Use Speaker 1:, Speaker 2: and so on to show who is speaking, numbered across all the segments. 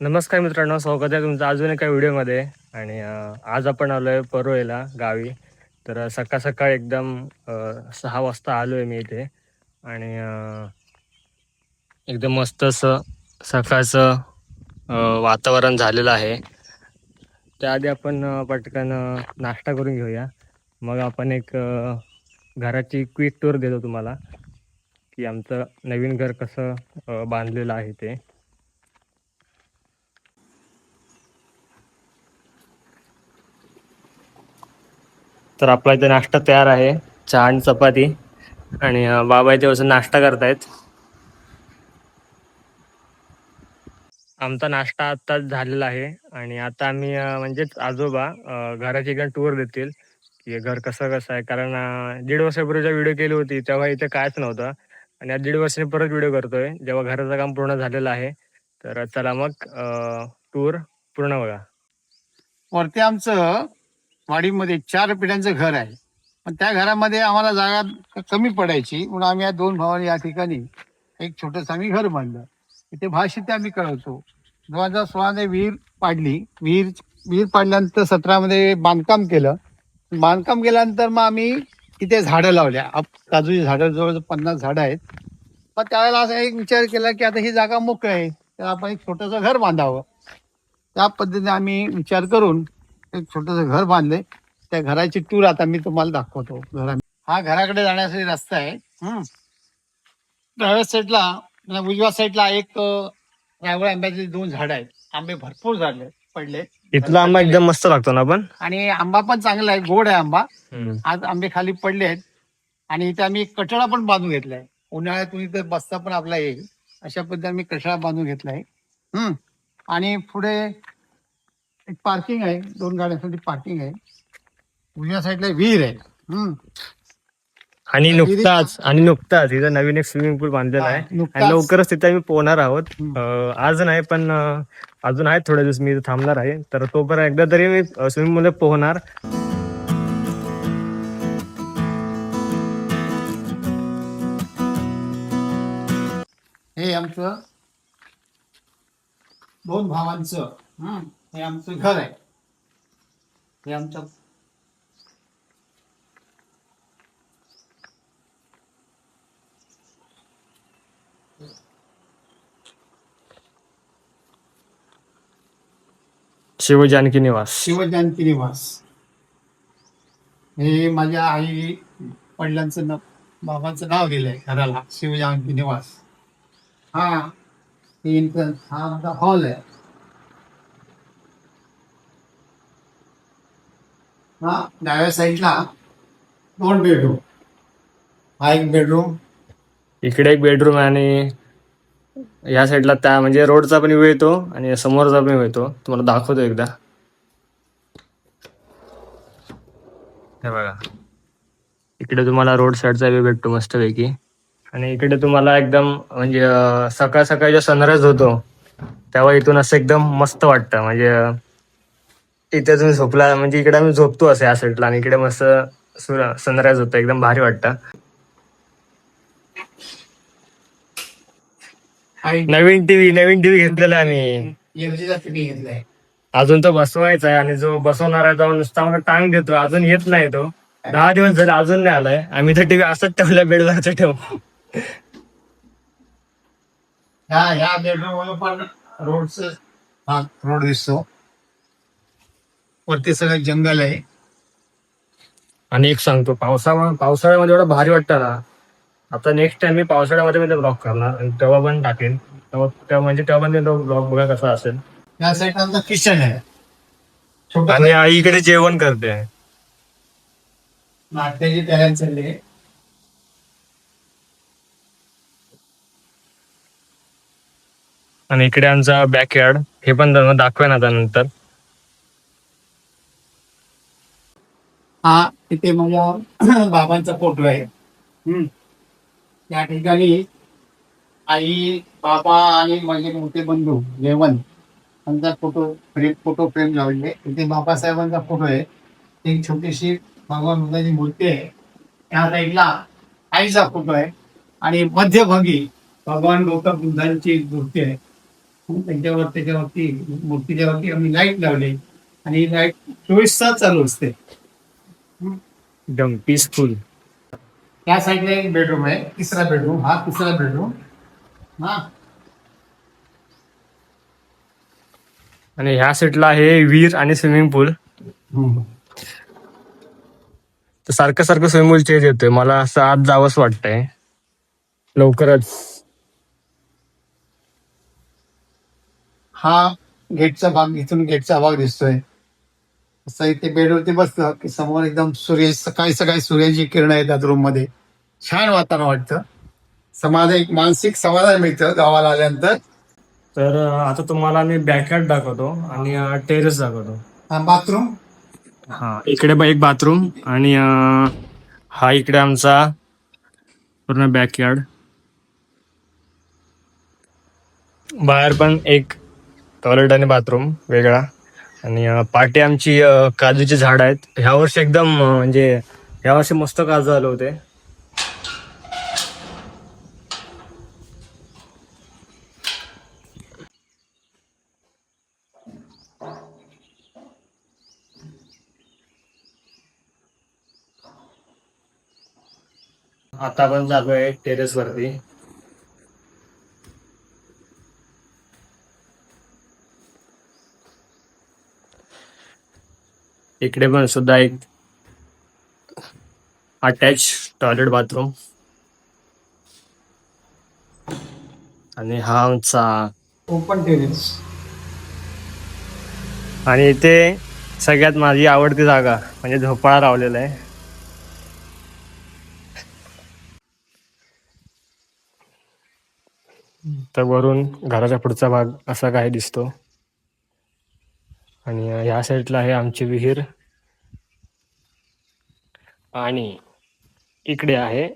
Speaker 1: नमस्कार मित्रांनो, स्वागत आहे तुमचं अजून एका व्हिडिओमध्ये. आणि आज आपण आलोय परोळेला गावी. तर सकाळ सकाळ एकदम 6 वाजता आलोय मी इथे. आणि एकदम मस्त असं सकाळचं वातावरण झालेलं आहे. त्याआधी आपण पटकन नाश्ता करून घेऊया. मग आपण एक घराची क्विक टूर देतो तुम्हाला, की आमचं नवीन घर कसं बांधलेलं आहे ते. तर आपला इथे नाश्ता तयार आहे, चहा आणि चपाती. आणि बाबा इथे बसून नाश्ता करतायत. आमचा नाश्ता आत्ताच झालेला आहे. आणि आता आम्ही म्हणजेच आजोबा घराची एकदम टूर देतील, की हे घर कसं कसं आहे. कारण 1.5 वर्षापूर्वीचा व्हिडिओ केली होती तेव्हा इथे कायच नव्हतं. आणि आज 1.5 वर्षांनी परत व्हिडिओ करतोय जेव्हा घराचं काम पूर्ण झालेलं आहे. तर चला मग टूर पूर्ण बघा.
Speaker 2: वरती आमचं वाडीमध्ये 4 पिढ्यांचं घर आहे. पण त्या घरामध्ये आम्हाला जागा कमी पडायची म्हणून आम्ही या 2 भावांनी या ठिकाणी एक छोटंसं आम्ही घर बांधलं. इथे भातशेती आम्ही करायचो. 2016 विहीर पाडली. विहीर पाडल्यानंतर 17 बांधकाम केलं. बांधकाम केल्यानंतर मग आम्ही इथे झाडं लावल्या. काजूची झाडं जवळ 50 झाडं आहेत. मग त्यावेळेला असा एक विचार केला की आता ही जागा मोकळी आहे, तर आपण एक छोटंसं घर बांधावं. त्या पद्धतीने आम्ही विचार करून एक छोटंसं घर बांधले. त्या घराची टूर आता मी तुम्हाला दाखवतो. हा घराकडे जाण्यासाठी रस्ता आहे. डाव्या साईडला उजव्या साईडला एक रायवळ आंब्याची 2 झाडं आहेत. आंबे भरपूर झाले पडले.
Speaker 1: इथला आंबा एकदम मस्त लागतो ना पण.
Speaker 2: आणि आंबा पण चांगला आहे, गोड आहे आंबा.
Speaker 1: हम्म.
Speaker 2: आज आंबे खाली पडले आहेत. आणि इथे आम्ही कठडा पण बांधून घेतलाय. उन्हाळ्यातून इथे बसता पण आपला येईल अशा पद्धतीने आम्ही कठडा बांधून घेतलाय. आणि पुढे एक पार्किंग आहे, 2 गाड्यांसाठी पार्किंग आहे. उजव्या साईडला विहीर आहे.
Speaker 1: आणि नुकताच इथं नवीन एक स्विमिंग पूल बांधलेला आहे. आणि लवकरच तिथे आम्ही पोहणार आहोत. आज नाही पण अजून आहेत थोडे दिवस मी इथे थांबणार आहे. तर तोपर्यंत एकदा तरी मी स्विमिंग मध्ये पोहणार.
Speaker 2: हे आमचं 2 भावांचं हे आमचं घर आहे. हे आमचं
Speaker 1: शिवजानकी निवास.
Speaker 2: शिवजानकी निवास. हे माझ्या आई वडिलांचं बाबांचं नाव दिलंय घराला, शिवजानकी निवास. हा हा आमचा हॉल आहे. हा डाव्या साईडला 2 बेडरूम. हा एक बेडरूम.
Speaker 1: इकडे एक बेडरूम आहे. आणि या साईडला त्या म्हणजे रोडचा पण व्ह्यू येतो आणि समोरचा पण व्ह्यू येतो. तुम्हाला दाखवतो एकदा. हे बघा, इकडे तुम्हाला रोड साईडचा व्ह्यू भेटतो मस्तपैकी. आणि इकडे तुम्हाला एकदम म्हणजे सकाळ सकाळ जेव्हा सनराइज होतो तेव्हा इथून असं एकदम मस्त वाटतं. म्हणजे इथे तुम्ही झोपला म्हणजे इकडे आम्ही झोपतो असं या साईडला, आणि इकडे मस्त सनराइज होतं, एकदम भारी वाटतं. नवीन टीव्ही घेतलेला आम्ही.
Speaker 2: LG चा टीव्ही घेतलाय.
Speaker 1: अजून तो बसवायचा आहे. आणि जो बसवणार आहे जाऊन नुसता मला टांग देतो, अजून येत नाही तो. 10 दिवस झाले अजून नाही आलाय. आम्ही तर टीव्ही असंच ठेवलाय बेडवरच ठेवू.
Speaker 2: ह्या बेडरूम पण रोड दिसतो. वरती सगळं जंगल आहे.
Speaker 1: आणि एक सांगतो, पावसाळ्यामध्ये एवढं भारी वाटतं ना. आता नेक्स्ट टाइम मी पावसाळ्यामध्ये मी ब्लॉग करणार आणि तेव्हा पण टाकेन. तेव्हा पण तो ब्लॉग बघा कसा असेल.
Speaker 2: या साईड आमचं किचन आहे.
Speaker 1: आणि आईकडे जेवण करते.
Speaker 2: नाश्त्याची तयारी चालली आहे.
Speaker 1: आणि इकडे आमचा बॅकयार्ड, हे पण दाखवेन आता नंतर.
Speaker 2: हा इथे माझ्या बाबांचा फोटो आहे. या ठिकाणी आई, बाबा आणि माझे मोठे बंधू जेवण यांचा फोटो फ्रेम लावले. इथे बाबासाहेबांचा फोटो आहे. एक छोटीशी भगवान बुद्धाची मूर्ती आहे. त्या साईडला आईचा फोटो आहे. आणि मध्यभागी भगवान गौतम बुद्धांची मूर्ती आहे. त्याच्यावरती मूर्तीच्यावरती आम्ही लाईट लावले आणि लाईट 24 तास चालू असते.
Speaker 1: एकदम पीसफुल.
Speaker 2: त्या साईडला एक बेडरूम आहे, तिसरा बेडरूम, हा तिसरा बेडरूम. हा
Speaker 1: आणि ह्या साईडला आहे विहीर आणि स्विमिंग पूल. तर सारखं सारखं स्विमिंग पूल चेंज येतोय, मला असं आत जावंच वाटतंय लवकरच.
Speaker 2: हा गेटचा भाग, इथून गेटचा भाग दिसतोय. असं इथे बेडवरती बसलं की समोर एकदम सूर्य, सकाळी सकाळी सूर्याची किरण येतात रूम मध्ये. छान वातावरण वाटतं. एक मानसिक समाधान मिळतं गावाला आल्यानंतर.
Speaker 1: तर आता तुम्हाला मी बॅकयार्ड दाखवतो आणि टेरेस दाखवतो.
Speaker 2: हा बाथरूम.
Speaker 1: हा इकडे एक बाथरूम आणि हा इकडे आमचा पूर्ण बॅकयार्ड. बाहेर पण एक टॉयलेट आणि बाथरूम वेगळा. आणि पाठी आमची काजूची झाड आहेत. ह्या वर्षी एकदम म्हणजे ह्या वर्षी मस्त काजू आले होते. आता आपण जातोय टेरेस वरती. इकडे पण सुद्धा एक अटॅच टॉयलेट बाथरूम. आणि हा आमचा,
Speaker 2: ओपन टेरेस.
Speaker 1: आणि इथे सगळ्यात माझी आवडती जागा म्हणजे झोपाळा लावलेला आहे. तर वरून घराच्या पुढचा भाग असा काही दिसतो. आणि ह्या साईडला आहे आमची विहीर. आणि इकडे आहे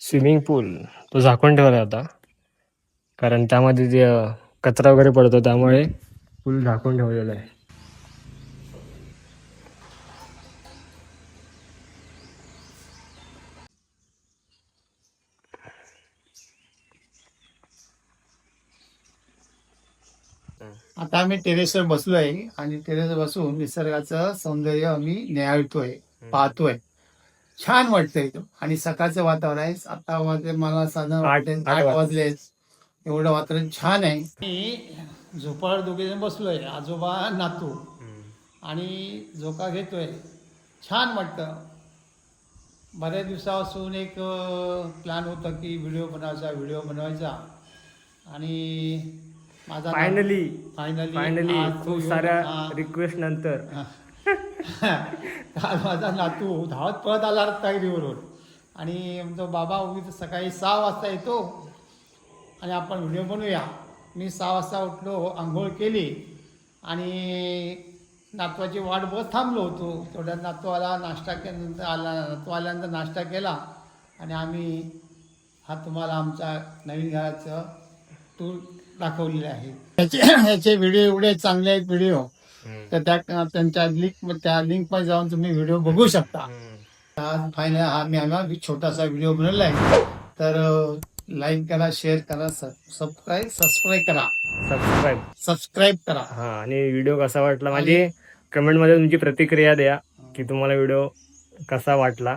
Speaker 1: स्विमिंग पूल. तो झाकून ठेवला होता कारण त्यामध्ये जे कचरा वगैरे पडतो, त्यामुळे पूल झाकून ठेवलेला आहे.
Speaker 2: आता आम्ही टेरेसवर बसलोय आणि टेरेसवर बसून निसर्गाचं सौंदर्य आम्ही न्याहाळतोय, पाहतोय. छान वाटतंय तो. आणि सकाळचं वातावरण आहे. आता मला साधारण वाटते 8 वाजले. एवढं वातावरण छान आहे. मी झोपाळ्यावर दोघे जण बसलोय, आजोबा नातू, आणि झोका घेतोय. छान वाटतं. बऱ्याच दिवसापासून एक प्लॅन होता की व्हिडिओ बनवायचा. आणि माझा
Speaker 1: फायनली
Speaker 2: फायनली
Speaker 1: खूप साऱ्या रिक्वेस्ट नंतर
Speaker 2: काल माझा नातू धावत पळत आला रत्नागिरीवरून आणि म्हणतो बाबा उगीच सकाळी 6 वाजता येतो आणि आपण व्हिडिओ बनवूया. मी 6 वाजता उठलो, आंघोळ केली आणि नातवाची वाट बघत थांबलो होतो. तेवढ्या नातू आला, नाश्ता नातू आल्यानंतर नाश्ता केला आणि आम्ही तुम्हाला आमच्या नवीन घराचं टूर दाखवलेले आहे. ह्याचे व्हिडिओ एवढे चांगले आहेत व्हिडिओ, तर त्यांच्या लिंकमध्ये जाऊन तुम्ही व्हिडिओ बघू शकता. फायनल आम्ही छोटासा व्हिडिओ बनवला आहे. तर लाईक करा, शेअर करा, सबस्क्राईब करा.
Speaker 1: हा, आणि व्हिडिओ कसा वाटला म्हणजे कमेंटमध्ये तुमची प्रतिक्रिया द्या की तुम्हाला व्हिडिओ कसा वाटला.